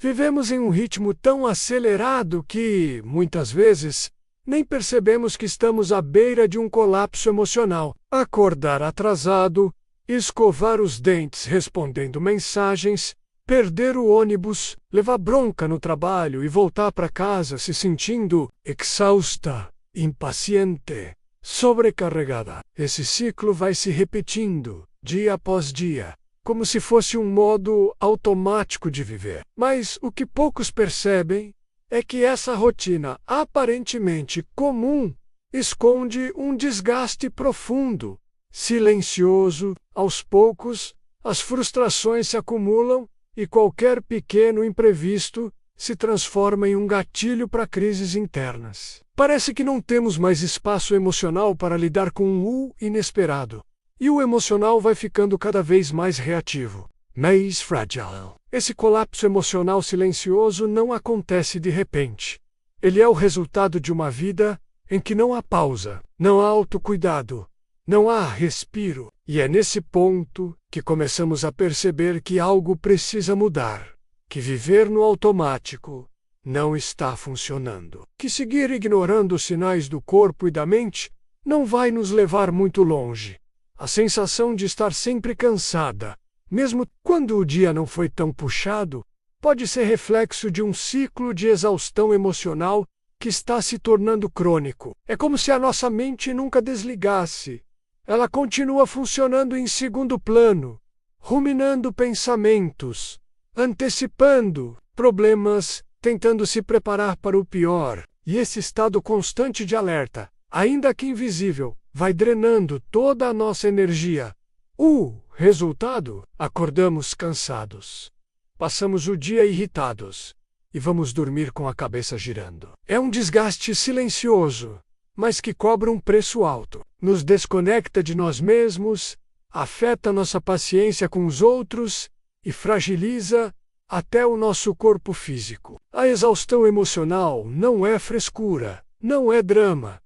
Vivemos em um ritmo tão acelerado que, muitas vezes, nem percebemos que estamos à beira de um colapso emocional. Acordar atrasado, escovar os dentes respondendo mensagens, perder o ônibus, levar bronca no trabalho e voltar para casa se sentindo exausta, impaciente, sobrecarregada. Esse ciclo vai se repetindo, dia após dia, como se fosse um modo automático de viver. Mas o que poucos percebem é que essa rotina aparentemente comum esconde um desgaste profundo, silencioso. Aos poucos, as frustrações se acumulam e qualquer pequeno imprevisto se transforma em um gatilho para crises internas. Parece que não temos mais espaço emocional para lidar com o inesperado, e o emocional vai ficando cada vez mais reativo, mais frágil. Esse colapso emocional silencioso não acontece de repente. Ele é o resultado de uma vida em que não há pausa, não há autocuidado, não há respiro. E é nesse ponto que começamos a perceber que algo precisa mudar, que viver no automático não está funcionando, que seguir ignorando os sinais do corpo e da mente não vai nos levar muito longe. A sensação de estar sempre cansada, mesmo quando o dia não foi tão puxado, pode ser reflexo de um ciclo de exaustão emocional que está se tornando crônico. É como se a nossa mente nunca desligasse. Ela continua funcionando em segundo plano, ruminando pensamentos, antecipando problemas, tentando se preparar para o pior. E esse estado constante de alerta, ainda que invisível, vai drenando toda a nossa energia. O resultado? Acordamos cansados. Passamos o dia irritados e vamos dormir com a cabeça girando. É um desgaste silencioso, mas que cobra um preço alto. Nos desconecta de nós mesmos, afeta nossa paciência com os outros e fragiliza até o nosso corpo físico. A exaustão emocional não é frescura, não é drama,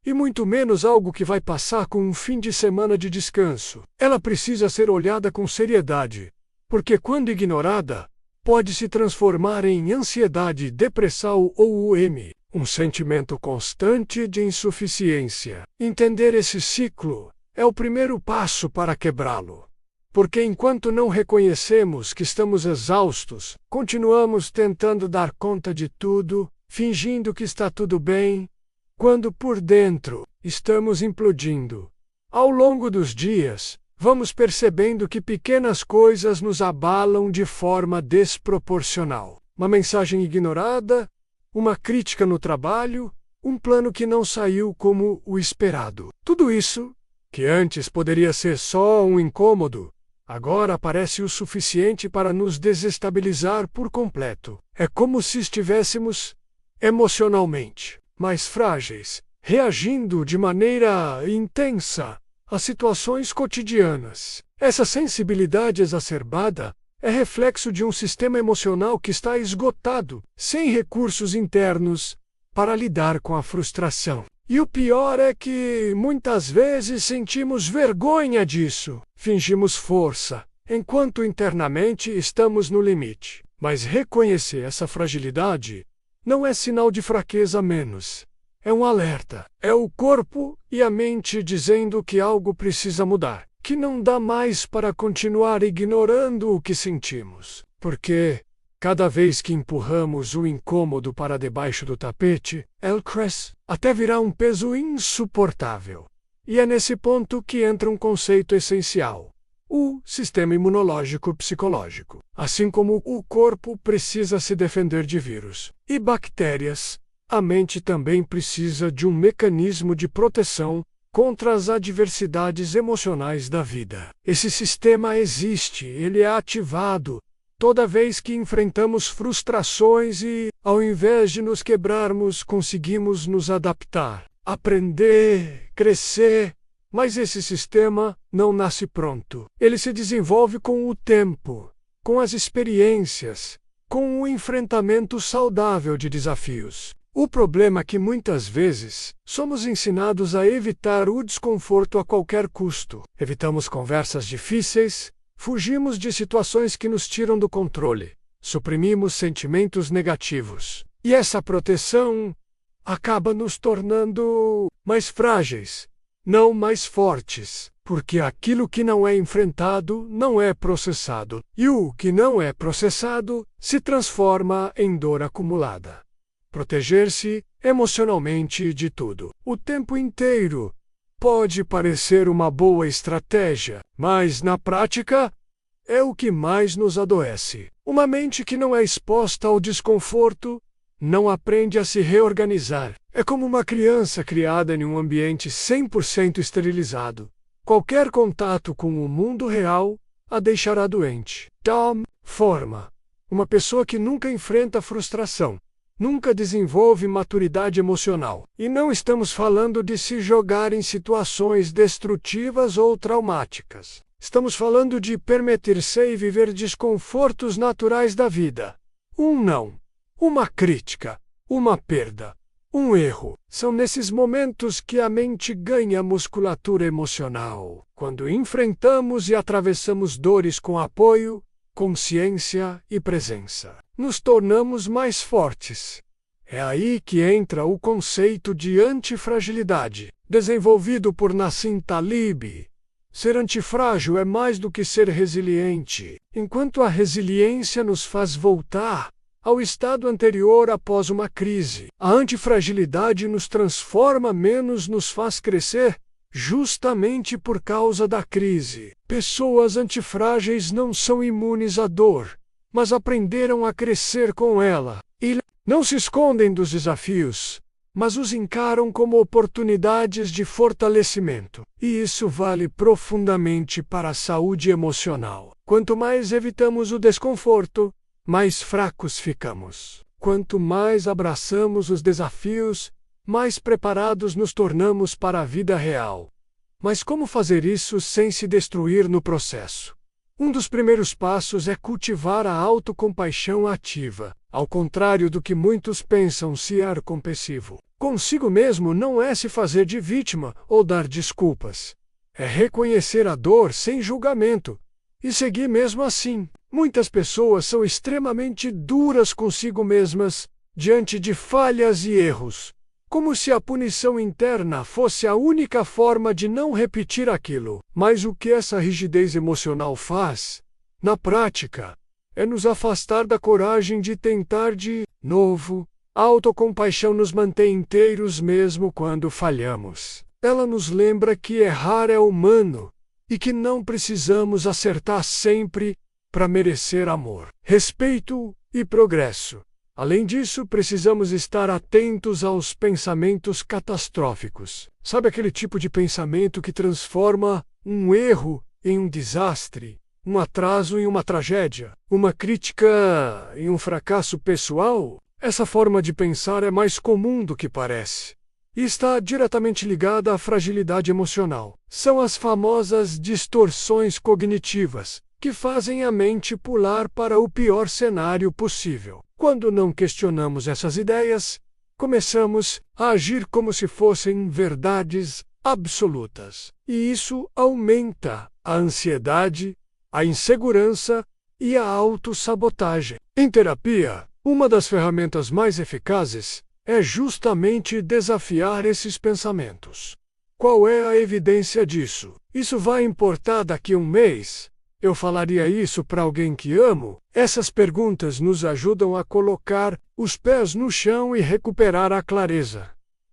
e muito menos algo que vai passar com um fim de semana de descanso. Ela precisa ser olhada com seriedade, porque quando ignorada, pode se transformar em ansiedade, depressão ou UM, um sentimento constante de insuficiência. Entender esse ciclo é o primeiro passo para quebrá-lo. Porque enquanto não reconhecemos que estamos exaustos, continuamos tentando dar conta de tudo, fingindo que está tudo bem, quando por dentro estamos implodindo. Ao longo dos dias, vamos percebendo que pequenas coisas nos abalam de forma desproporcional. Uma mensagem ignorada, uma crítica no trabalho, um plano que não saiu como o esperado. Tudo isso, que antes poderia ser só um incômodo, agora parece o suficiente para nos desestabilizar por completo. É como se estivéssemos emocionalmente mais frágeis, reagindo de maneira intensa a situações cotidianas. Essa sensibilidade exacerbada é reflexo de um sistema emocional que está esgotado, sem recursos internos para lidar com a frustração. E o pior é que, muitas vezes, sentimos vergonha disso. Fingimos força, enquanto internamente estamos no limite. Mas reconhecer essa fragilidade não é sinal de fraqueza a menos. É um alerta. É o corpo e a mente dizendo que algo precisa mudar, que não dá mais para continuar ignorando o que sentimos. Porque, cada vez que empurramos o incômodo para debaixo do tapete, ele cresce, até virar um peso insuportável. E é nesse ponto que entra um conceito essencial: o sistema imunológico psicológico. Assim como o corpo precisa se defender de vírus e bactérias, a mente também precisa de um mecanismo de proteção contra as adversidades emocionais da vida. Esse sistema existe, ele é ativado toda vez que enfrentamos frustrações e, ao invés de nos quebrarmos, conseguimos nos adaptar, aprender, crescer. Mas esse sistema não nasce pronto. Ele se desenvolve com o tempo, com as experiências, com o enfrentamento saudável de desafios. O problema é que muitas vezes somos ensinados a evitar o desconforto a qualquer custo. Evitamos conversas difíceis, fugimos de situações que nos tiram do controle. suprimimos sentimentos negativos. E essa proteção acaba nos tornando mais frágeis, não mais fortes, porque aquilo que não é enfrentado não é processado, e o que não é processado se transforma em dor acumulada. Proteger-se emocionalmente de tudo, o tempo inteiro, pode parecer uma boa estratégia, mas na prática é o que mais nos adoece. Uma mente que não é exposta ao desconforto não aprende a se reorganizar. É como uma criança criada em um ambiente 100% esterilizado. Qualquer contato com o mundo real a deixará doente. Tal forma, uma pessoa que nunca enfrenta frustração, nunca desenvolve maturidade emocional. E não estamos falando de se jogar em situações destrutivas ou traumáticas. Estamos falando de permitir-se e viver desconfortos naturais da vida. Um não, uma crítica, uma perda, um erro. São nesses momentos que a mente ganha musculatura emocional. Quando enfrentamos e atravessamos dores com apoio, consciência e presença, nos tornamos mais fortes. É aí que entra o conceito de antifragilidade, desenvolvido por Nassim Taleb. Ser antifrágil é mais do que ser resiliente. Enquanto a resiliência nos faz voltar ao estado anterior após uma crise, a antifragilidade nos transforma menos, nos faz crescer, justamente por causa da crise. Pessoas antifrágeis não são imunes à dor, mas aprenderam a crescer com ela. E não se escondem dos desafios, mas os encaram como oportunidades de fortalecimento. E isso vale profundamente para a saúde emocional. Quanto mais evitamos o desconforto, mais fracos ficamos. Quanto mais abraçamos os desafios, mais preparados nos tornamos para a vida real. Mas como fazer isso sem se destruir no processo? Um dos primeiros passos é cultivar a autocompaixão ativa. Ao contrário do que muitos pensam ser compassivo consigo mesmo não é se fazer de vítima ou dar desculpas. É reconhecer a dor sem julgamento e seguir mesmo assim. Muitas pessoas são extremamente duras consigo mesmas diante de falhas e erros, como se a punição interna fosse a única forma de não repetir aquilo. Mas o que essa rigidez emocional faz, na prática, é nos afastar da coragem de tentar de novo. A autocompaixão nos mantém inteiros mesmo quando falhamos. Ela nos lembra que errar é humano e que não precisamos acertar sempre para merecer amor, respeito e progresso. Além disso, precisamos estar atentos aos pensamentos catastróficos. Sabe aquele tipo de pensamento que transforma um erro em um desastre, um atraso em uma tragédia, uma crítica em um fracasso pessoal? Essa forma de pensar é mais comum do que parece e está diretamente ligada à fragilidade emocional. São as famosas distorções cognitivas que fazem a mente pular para o pior cenário possível. Quando não questionamos essas ideias, começamos a agir como se fossem verdades absolutas. E isso aumenta a ansiedade, a insegurança e a autossabotagem. Em terapia, uma das ferramentas mais eficazes é justamente desafiar esses pensamentos. Qual é a evidência disso? Isso vai importar daqui a um mês? Eu falaria isso para alguém que amo? Essas perguntas nos ajudam a colocar os pés no chão e recuperar a clareza.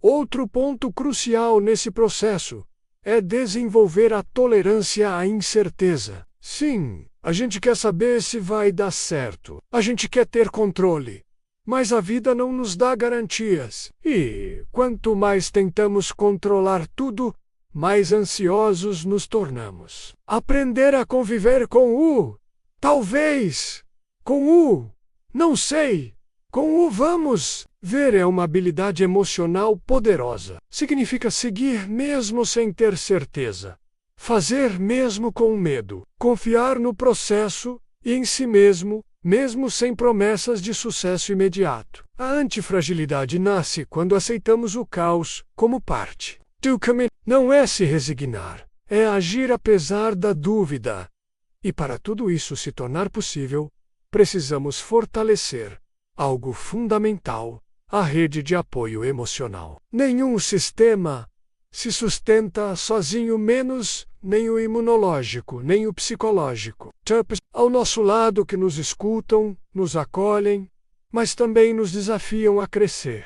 Outro ponto crucial nesse processo é desenvolver a tolerância à incerteza. Sim, a gente quer saber se vai dar certo. A gente quer ter controle. Mas a vida não nos dá garantias. E quanto mais tentamos controlar tudo, mais ansiosos nos tornamos. Aprender a conviver com o talvez, com o não sei, com o vamos ver é uma habilidade emocional poderosa. Significa seguir mesmo sem ter certeza. Fazer mesmo com medo. Confiar no processo e em si mesmo, mesmo sem promessas de sucesso imediato. A antifragilidade nasce quando aceitamos o caos como parte do caminho. Não é se resignar, é agir apesar da dúvida. E para tudo isso se tornar possível, precisamos fortalecer algo fundamental: a rede de apoio emocional. Nenhum sistema se sustenta sozinho, menos nem o imunológico, nem o psicológico. Ao nosso lado, que nos escutam, nos acolhem, mas também nos desafiam a crescer.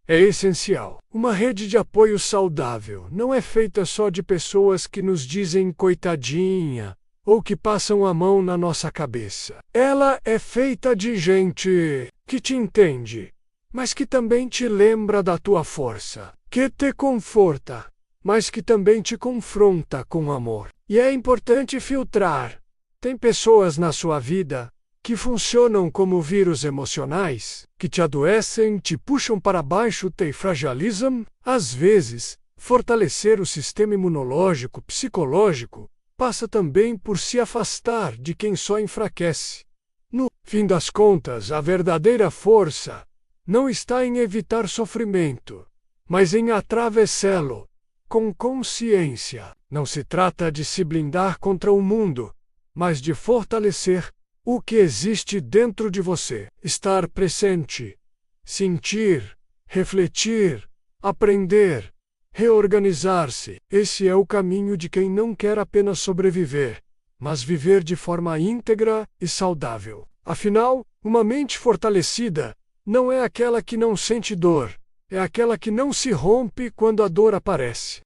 É essencial. Uma rede de apoio saudável não é feita só de pessoas que nos dizem coitadinha ou que passam a mão na nossa cabeça. Ela é feita de gente que te entende, mas que também te lembra da tua força, que te conforta, mas que também te confronta com amor. E é importante filtrar. Tem pessoas na sua vida que funcionam como vírus emocionais, que te adoecem, te puxam para baixo, te fragilizam. Às vezes, fortalecer o sistema imunológico, psicológico, passa também por se afastar de quem só enfraquece. No fim das contas, a verdadeira força não está em evitar sofrimento, mas em atravessá-lo com consciência. Não se trata de se blindar contra o mundo, mas de fortalecer o que existe dentro de você. Estar presente, sentir, refletir, aprender, reorganizar-se. Esse é o caminho de quem não quer apenas sobreviver, mas viver de forma íntegra e saudável. Afinal, uma mente fortalecida não é aquela que não sente dor, é aquela que não se rompe quando a dor aparece.